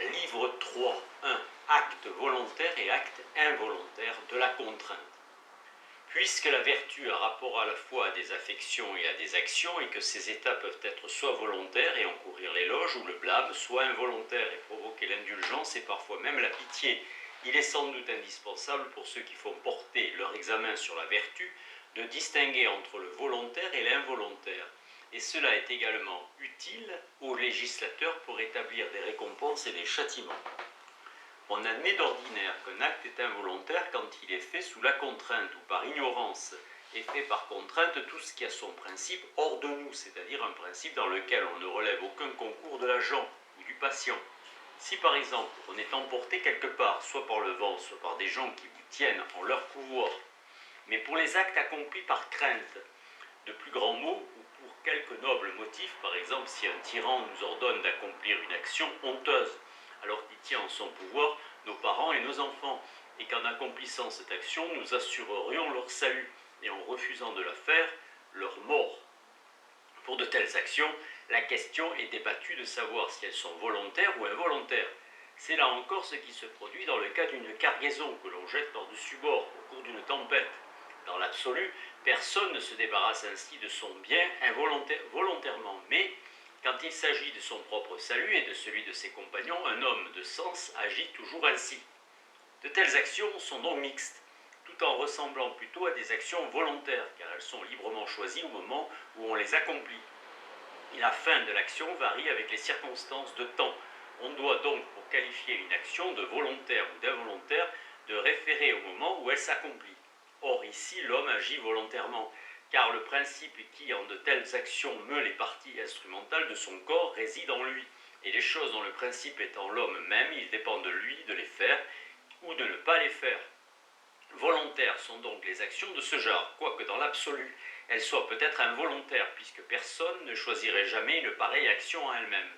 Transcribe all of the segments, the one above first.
Livre 3, 1. Acte volontaire et acte involontaire de la contrainte. Puisque la vertu a rapport à la fois à des affections et à des actions, et que ces états peuvent être soit volontaires et encourir l'éloge ou le blâme, soit involontaires et provoquer l'indulgence et parfois même la pitié, il est sans doute indispensable pour ceux qui font porter leur examen sur la vertu de distinguer entre le volontaire et l'involontaire. Et cela est également utile aux législateurs pour établir des récompenses et des châtiments. On admet d'ordinaire qu'un acte est involontaire quand il est fait sous la contrainte ou par ignorance, et fait par contrainte tout ce qui a son principe hors de nous, c'est-à-dire un principe dans lequel on ne relève aucun concours de l'agent ou du patient. Si par exemple on est emporté quelque part, soit par le vent, soit par des gens qui vous tiennent en leur pouvoir, mais pour les actes accomplis par crainte, de plus grands maux ou pour quelque noble motif, par exemple si un tyran nous ordonne d'accomplir une action honteuse, alors qu'il tient en son pouvoir nos parents et nos enfants, et qu'en accomplissant cette action, nous assurerions leur salut, et en refusant de la faire, leur mort. Pour de telles actions, la question est débattue de savoir si elles sont volontaires ou involontaires. C'est là encore ce qui se produit dans le cas d'une cargaison que l'on jette par-dessus bord au cours d'une tempête. Dans l'absolu, personne ne se débarrasse ainsi de son bien volontairement, mais quand il s'agit de son propre salut et de celui de ses compagnons, un homme de sens agit toujours ainsi. De telles actions sont donc mixtes, tout en ressemblant plutôt à des actions volontaires, car elles sont librement choisies au moment où on les accomplit. Et la fin de l'action varie avec les circonstances de temps. On doit donc, pour qualifier une action de volontaire ou d'involontaire, de référer au moment où elle s'accomplit. Or ici, l'homme agit volontairement, car le principe qui, en de telles actions, meut les parties instrumentales de son corps réside en lui, et les choses dont le principe est en l'homme même, il dépend de lui de les faire ou de ne pas les faire. Volontaires sont donc les actions de ce genre, quoique dans l'absolu, elles soient peut-être involontaires, puisque personne ne choisirait jamais une pareille action en elle-même.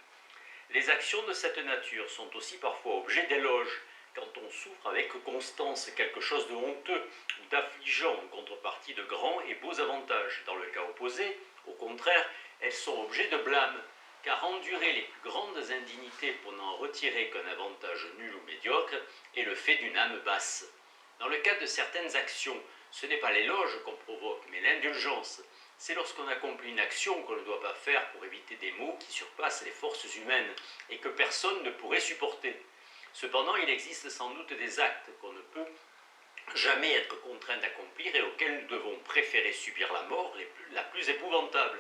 Les actions de cette nature sont aussi parfois objets d'éloge, quand on souffre avec constance quelque chose de honteux ou d'affligeant en contrepartie de grands et beaux avantages. Dans le cas opposé, au contraire, elles sont objets de blâme, car endurer les plus grandes indignités pour n'en retirer qu'un avantage nul ou médiocre est le fait d'une âme basse. Dans le cas de certaines actions, ce n'est pas l'éloge qu'on provoque, mais l'indulgence. C'est lorsqu'on accomplit une action qu'on ne doit pas faire pour éviter des maux qui surpassent les forces humaines et que personne ne pourrait supporter. Cependant, il existe sans doute des actes qu'on ne peut jamais être contraint d'accomplir et auxquels nous devons préférer subir la mort la plus épouvantable.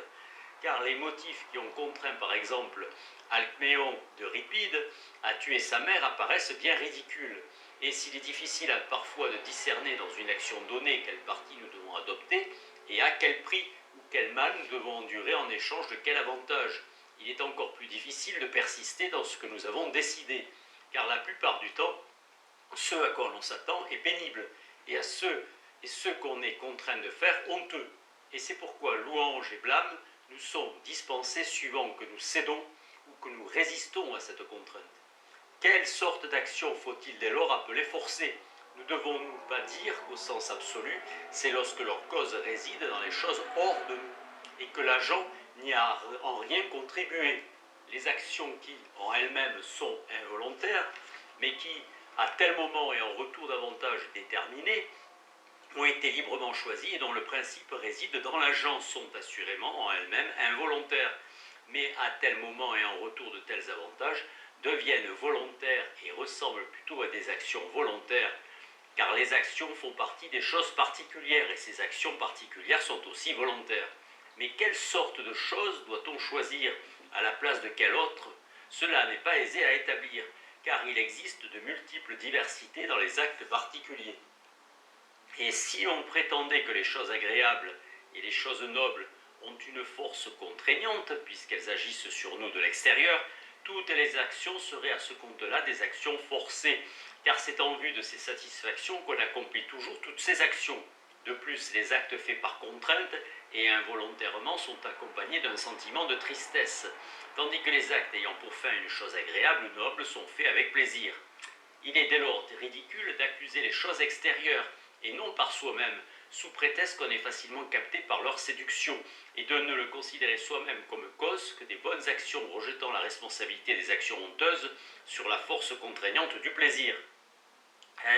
Car les motifs qui ont contraint par exemple Alcméon d'Euripide à tuer sa mère apparaissent bien ridicules. Et s'il est difficile parfois de discerner dans une action donnée quelle partie nous devons adopter et à quel prix ou quel mal nous devons endurer en échange de quel avantage, il est encore plus difficile de persister dans ce que nous avons décidé, car la plupart du temps, ce à quoi l'on s'attend est pénible, et ce qu'on est contraint de faire honteux. Et c'est pourquoi louange et blâme nous sont dispensés suivant que nous cédons ou que nous résistons à cette contrainte. Quelle sorte d'action faut-il dès lors appeler forcée? Ne devons-nous pas dire qu'au sens absolu, c'est lorsque leur cause réside dans les choses hors de nous, et que l'agent n'y a en rien contribué. Les actions qui, en elles-mêmes, sont involontaires, mais qui, à tel moment et en retour d'avantages déterminés, ont été librement choisies et dont le principe réside dans l'agent, sont assurément en elles-mêmes involontaires, mais à tel moment et en retour de tels avantages, deviennent volontaires et ressemblent plutôt à des actions volontaires, car les actions font partie des choses particulières et ces actions particulières sont aussi volontaires. Mais quelle sorte de choses doit-on choisir? À la place de quelle autre? Cela n'est pas aisé à établir, car il existe de multiples diversités dans les actes particuliers. Et si on prétendait que les choses agréables et les choses nobles ont une force contraignante, puisqu'elles agissent sur nous de l'extérieur, toutes les actions seraient à ce compte-là des actions forcées, car c'est en vue de ces satisfactions qu'on accomplit toujours toutes ces actions. De plus, les actes faits par contrainte et involontairement sont accompagnés d'un sentiment de tristesse, tandis que les actes ayant pour fin une chose agréable ou noble sont faits avec plaisir. Il est dès lors ridicule d'accuser les choses extérieures, et non par soi-même, sous prétexte qu'on est facilement capté par leur séduction, et de ne le considérer soi-même comme cause que des bonnes actions, rejetant la responsabilité des actions honteuses sur la force contraignante du plaisir.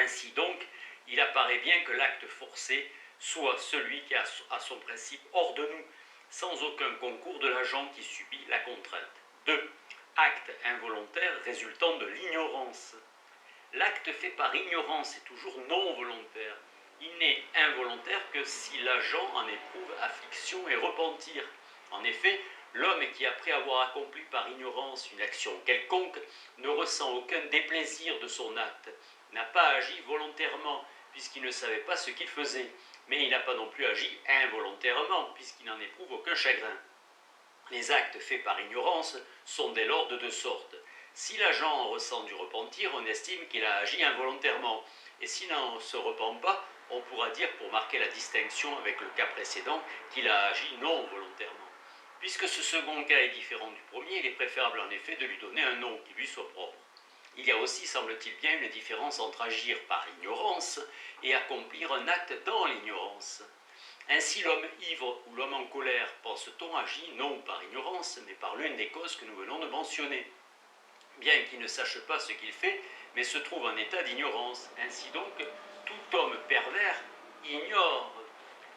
Ainsi donc, il apparaît bien que l'acte forcé soit celui qui a son principe hors de nous, sans aucun concours de l'agent qui subit la contrainte. 2. Acte involontaire résultant de l'ignorance. L'acte fait par ignorance est toujours non volontaire. Il n'est involontaire que si l'agent en éprouve affliction et repentir. En effet, l'homme qui, après avoir accompli par ignorance une action quelconque, ne ressent aucun déplaisir de son acte, n'a pas agi volontairement, puisqu'il ne savait pas ce qu'il faisait, mais il n'a pas non plus agi involontairement, puisqu'il n'en éprouve aucun chagrin. Les actes faits par ignorance sont dès lors de deux sortes. Si l'agent en ressent du repentir, on estime qu'il a agi involontairement, et s'il n'en se repent pas, on pourra dire, pour marquer la distinction avec le cas précédent, qu'il a agi non volontairement. Puisque ce second cas est différent du premier, il est préférable en effet de lui donner un nom qui lui soit propre. Il y a aussi, semble-t-il bien, une différence entre agir par ignorance et accomplir un acte dans l'ignorance. Ainsi, l'homme ivre ou l'homme en colère, pense-t-on, agit non par ignorance, mais par l'une des causes que nous venons de mentionner. Bien qu'il ne sache pas ce qu'il fait, mais se trouve en état d'ignorance. Ainsi donc, tout homme pervers ignore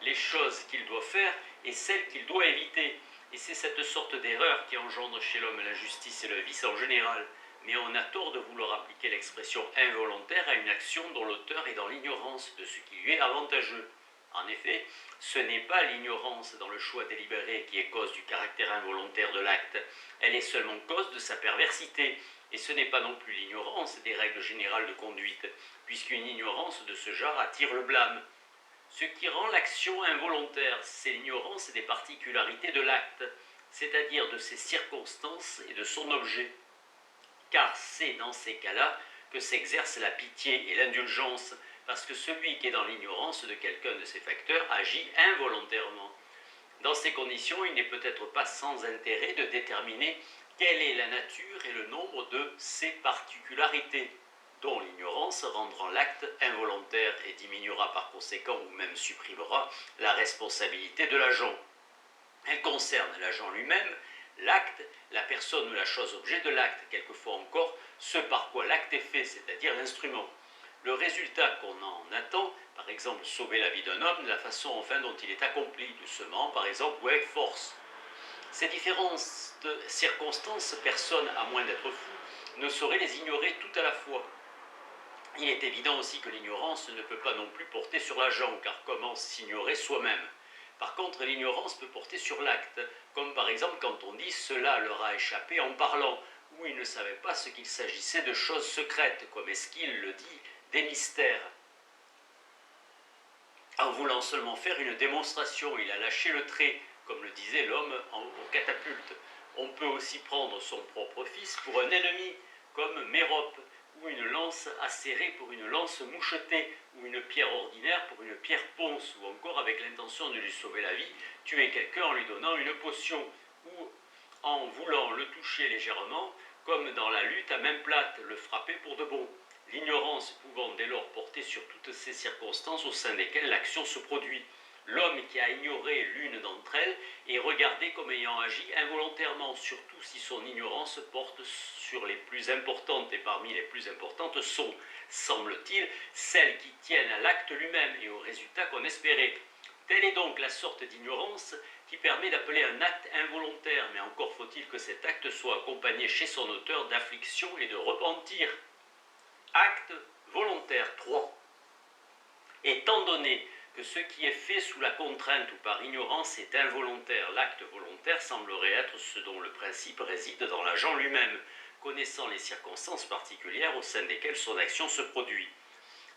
les choses qu'il doit faire et celles qu'il doit éviter. Et c'est cette sorte d'erreur qui engendre chez l'homme la justice et le vice en général. Mais on a tort de vouloir appliquer l'expression involontaire à une action dont l'auteur est dans l'ignorance de ce qui lui est avantageux. En effet, ce n'est pas l'ignorance dans le choix délibéré qui est cause du caractère involontaire de l'acte, elle est seulement cause de sa perversité, et ce n'est pas non plus l'ignorance des règles générales de conduite, puisqu'une ignorance de ce genre attire le blâme. Ce qui rend l'action involontaire, c'est l'ignorance des particularités de l'acte, c'est-à-dire de ses circonstances et de son objet. Car c'est dans ces cas-là que s'exerce la pitié et l'indulgence, parce que celui qui est dans l'ignorance de quelqu'un de ces facteurs agit involontairement. Dans ces conditions, il n'est peut-être pas sans intérêt de déterminer quelle est la nature et le nombre de ces particularités, dont l'ignorance rendra l'acte involontaire et diminuera par conséquent ou même supprimera la responsabilité de l'agent. Elle concerne l'agent lui-même, l'acte, la personne ou la chose objet de l'acte, quelquefois encore ce par quoi l'acte est fait, c'est-à-dire l'instrument. Le résultat qu'on en attend, par exemple sauver la vie d'un homme, de la façon enfin dont il est accompli, doucement par exemple, ou avec force. Ces différentes circonstances, personne, à moins d'être fou, ne saurait les ignorer tout à la fois. Il est évident aussi que l'ignorance ne peut pas non plus porter sur l'agent, car comment s'ignorer soi-même? Par contre, l'ignorance peut porter sur l'acte, comme par exemple quand on dit « cela leur a échappé en parlant », où ils ne savaient pas ce qu'il s'agissait de choses secrètes, comme Esquile le dit, des mystères. En voulant seulement faire une démonstration, il a lâché le trait, comme le disait l'homme au catapulte. On peut aussi prendre son propre fils pour un ennemi, comme Mérope, ou une lance acérée pour une lance mouchetée, ou une pierre ordinaire pour une pierre ponce, ou encore avec l'intention de lui sauver la vie, tuer quelqu'un en lui donnant une potion, ou en voulant le toucher légèrement, comme dans la lutte à main plate, le frapper pour de bon. L'ignorance pouvant dès lors porter sur toutes ces circonstances au sein desquelles l'action se produit. L'homme qui a ignoré l'une d'entre elles est regardé comme ayant agi involontairement, surtout si son ignorance porte sur les plus importantes, et parmi les plus importantes sont, semble-t-il, celles qui tiennent à l'acte lui-même et au résultat qu'on espérait. Telle est donc la sorte d'ignorance qui permet d'appeler un acte involontaire, mais encore faut-il que cet acte soit accompagné chez son auteur d'affliction et de repentir. Acte volontaire 3. Étant donné que ce qui est fait sous la contrainte ou par ignorance est involontaire, l'acte volontaire semblerait être ce dont le principe réside dans l'agent lui-même, connaissant les circonstances particulières au sein desquelles son action se produit.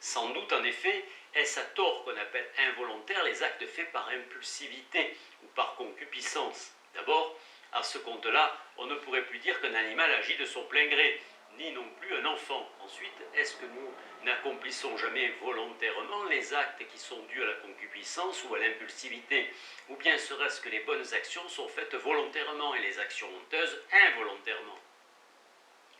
Sans doute, en effet, est-ce à tort qu'on appelle involontaires les actes faits par impulsivité ou par concupiscence. D'abord, à ce compte-là, on ne pourrait plus dire qu'un animal agit de son plein gré, ni non plus un enfant. Ensuite, est-ce que nous n'accomplissons jamais volontairement les actes qui sont dus à la concupiscence ou à l'impulsivité? Ou bien serait-ce que les bonnes actions sont faites volontairement et les actions honteuses involontairement?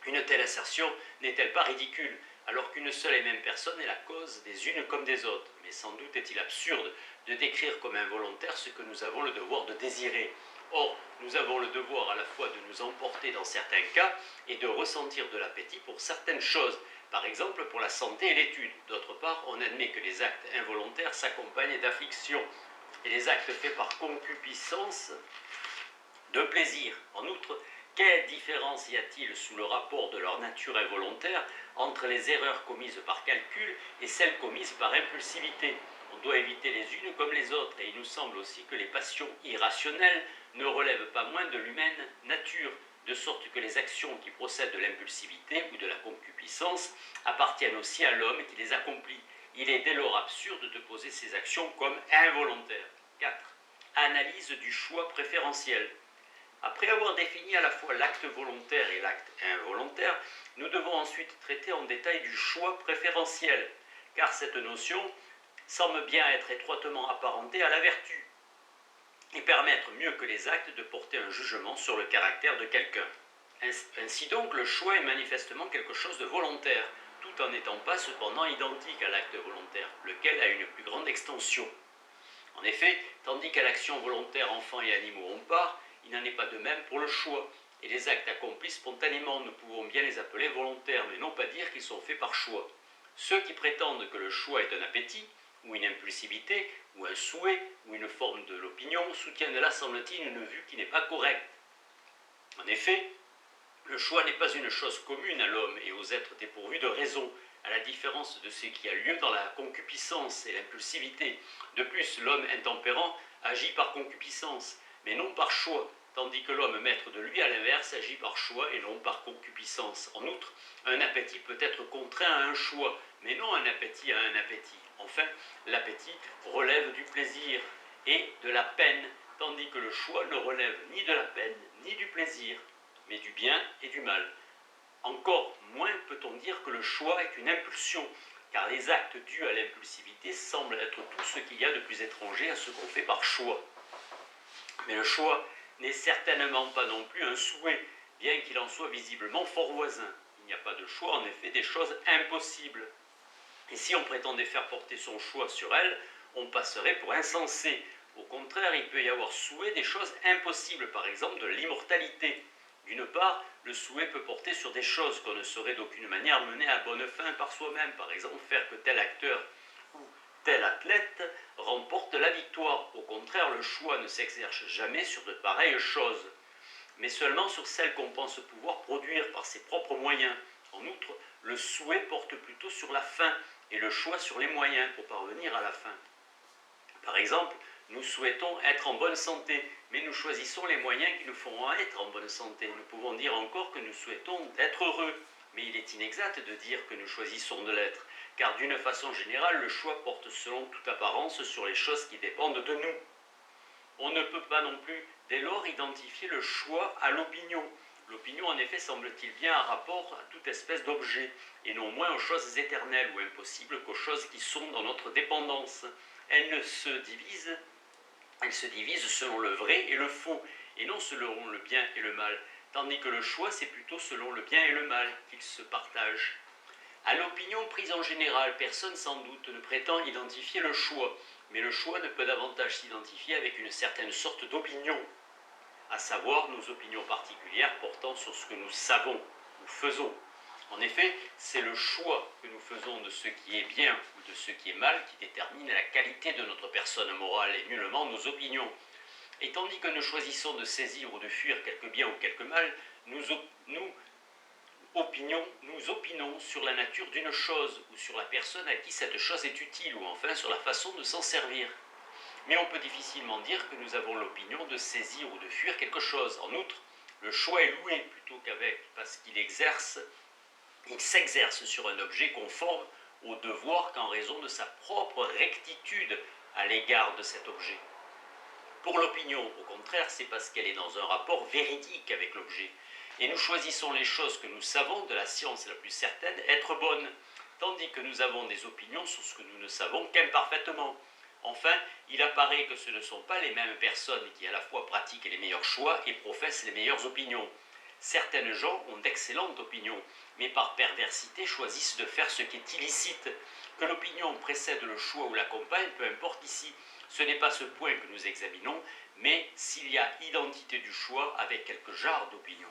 Une telle assertion n'est-elle pas ridicule, alors qu'une seule et même personne est la cause des unes comme des autres? Mais sans doute est-il absurde de décrire comme involontaire ce que nous avons le devoir de désirer. Or, nous avons le devoir à la fois de nous emporter dans certains cas et de ressentir de l'appétit pour certaines choses, par exemple pour la santé et l'étude. D'autre part, on admet que les actes involontaires s'accompagnent d'affliction et les actes faits par concupiscence de plaisir. En outre, quelle différence y a-t-il sous le rapport de leur nature involontaire entre les erreurs commises par calcul et celles commises par impulsivité? On doit éviter les unes comme les autres, et il nous semble aussi que les passions irrationnelles ne relèvent pas moins de l'humaine nature, de sorte que les actions qui procèdent de l'impulsivité ou de la concupiscence appartiennent aussi à l'homme qui les accomplit. Il est dès lors absurde de poser ces actions comme involontaires. 4. Analyse du choix préférentiel. Après avoir défini à la fois l'acte volontaire et l'acte involontaire, nous devons ensuite traiter en détail du choix préférentiel, car cette notion semble bien être étroitement apparentée à la vertu et permettre mieux que les actes de porter un jugement sur le caractère de quelqu'un. Ainsi donc, le choix est manifestement quelque chose de volontaire, tout en n'étant pas cependant identique à l'acte volontaire, lequel a une plus grande extension. En effet, tandis qu'à l'action volontaire enfants et animaux ont part, il n'en est pas de même pour le choix, et les actes accomplis spontanément, nous pouvons bien les appeler volontaires, mais non pas dire qu'ils sont faits par choix. Ceux qui prétendent que le choix est un appétit, ou une impulsivité, ou un souhait, ou une forme de l'opinion, soutiennent là, semble-t-il, une vue qui n'est pas correcte. En effet, le choix n'est pas une chose commune à l'homme et aux êtres dépourvus de raison, à la différence de ce qui a lieu dans la concupiscence et l'impulsivité. De plus, l'homme intempérant agit par concupiscence, mais non par choix, tandis que l'homme maître de lui, à l'inverse, agit par choix et non par concupiscence. En outre, un appétit peut être contraint à un choix, mais non un appétit à un appétit. Enfin, l'appétit relève du plaisir et de la peine, tandis que le choix ne relève ni de la peine ni du plaisir, mais du bien et du mal. Encore moins peut-on dire que le choix est une impulsion, car les actes dus à l'impulsivité semblent être tout ce qu'il y a de plus étranger à ce qu'on fait par choix. Mais le choix n'est certainement pas non plus un souhait, bien qu'il en soit visiblement fort voisin. Il n'y a pas de choix, en effet, des choses impossibles. Et si on prétendait faire porter son choix sur elles, on passerait pour insensé. Au contraire, il peut y avoir souhait des choses impossibles, par exemple de l'immortalité. D'une part, le souhait peut porter sur des choses qu'on ne saurait d'aucune manière mener à bonne fin par soi-même, par exemple faire que tel acteur ou tel athlète remporte la victoire. Au contraire, le choix ne s'exerce jamais sur de pareilles choses, mais seulement sur celles qu'on pense pouvoir produire par ses propres moyens. En outre, le souhait porte plutôt sur la fin et le choix sur les moyens pour parvenir à la fin. Par exemple, nous souhaitons être en bonne santé, mais nous choisissons les moyens qui nous feront être en bonne santé. Nous pouvons dire encore que nous souhaitons être heureux, mais il est inexact de dire que nous choisissons de l'être, car d'une façon générale, le choix porte selon toute apparence sur les choses qui dépendent de nous. On ne peut pas non plus, dès lors, identifier le choix à l'opinion. L'opinion, en effet, semble-t-il bien un rapport à toute espèce d'objet, et non moins aux choses éternelles ou impossibles qu'aux choses qui sont dans notre dépendance. Elle se divise selon le vrai et le faux, et non selon le bien et le mal, tandis que le choix, c'est plutôt selon le bien et le mal qu'ils se partagent. À l'opinion prise en général, personne sans doute ne prétend identifier le choix, mais le choix ne peut davantage s'identifier avec une certaine sorte d'opinion, à savoir nos opinions particulières portant sur ce que nous savons ou faisons. En effet, c'est le choix que nous faisons de ce qui est bien ou de ce qui est mal qui détermine la qualité de notre personne morale et nullement nos opinions. Et tandis que nous choisissons de saisir ou de fuir quelque bien ou quelque mal, nous opinons sur la nature d'une chose ou sur la personne à qui cette chose est utile ou enfin sur la façon de s'en servir. Mais on peut difficilement dire que nous avons l'opinion de saisir ou de fuir quelque chose. En outre, le choix est loué plutôt parce qu'il s'exerce sur un objet conforme au devoir qu'en raison de sa propre rectitude à l'égard de cet objet. Pour l'opinion, au contraire, c'est parce qu'elle est dans un rapport véridique avec l'objet. Et nous choisissons les choses que nous savons, de la science la plus certaine, être bonnes, tandis que nous avons des opinions sur ce que nous ne savons qu'imparfaitement. Enfin, il apparaît que ce ne sont pas les mêmes personnes qui à la fois pratiquent les meilleurs choix et professent les meilleures opinions. Certaines gens ont d'excellentes opinions, mais par perversité choisissent de faire ce qui est illicite. Que l'opinion précède le choix ou l'accompagne, peu importe ici. Ce n'est pas ce point que nous examinons, mais s'il y a identité du choix avec quelques genres d'opinion.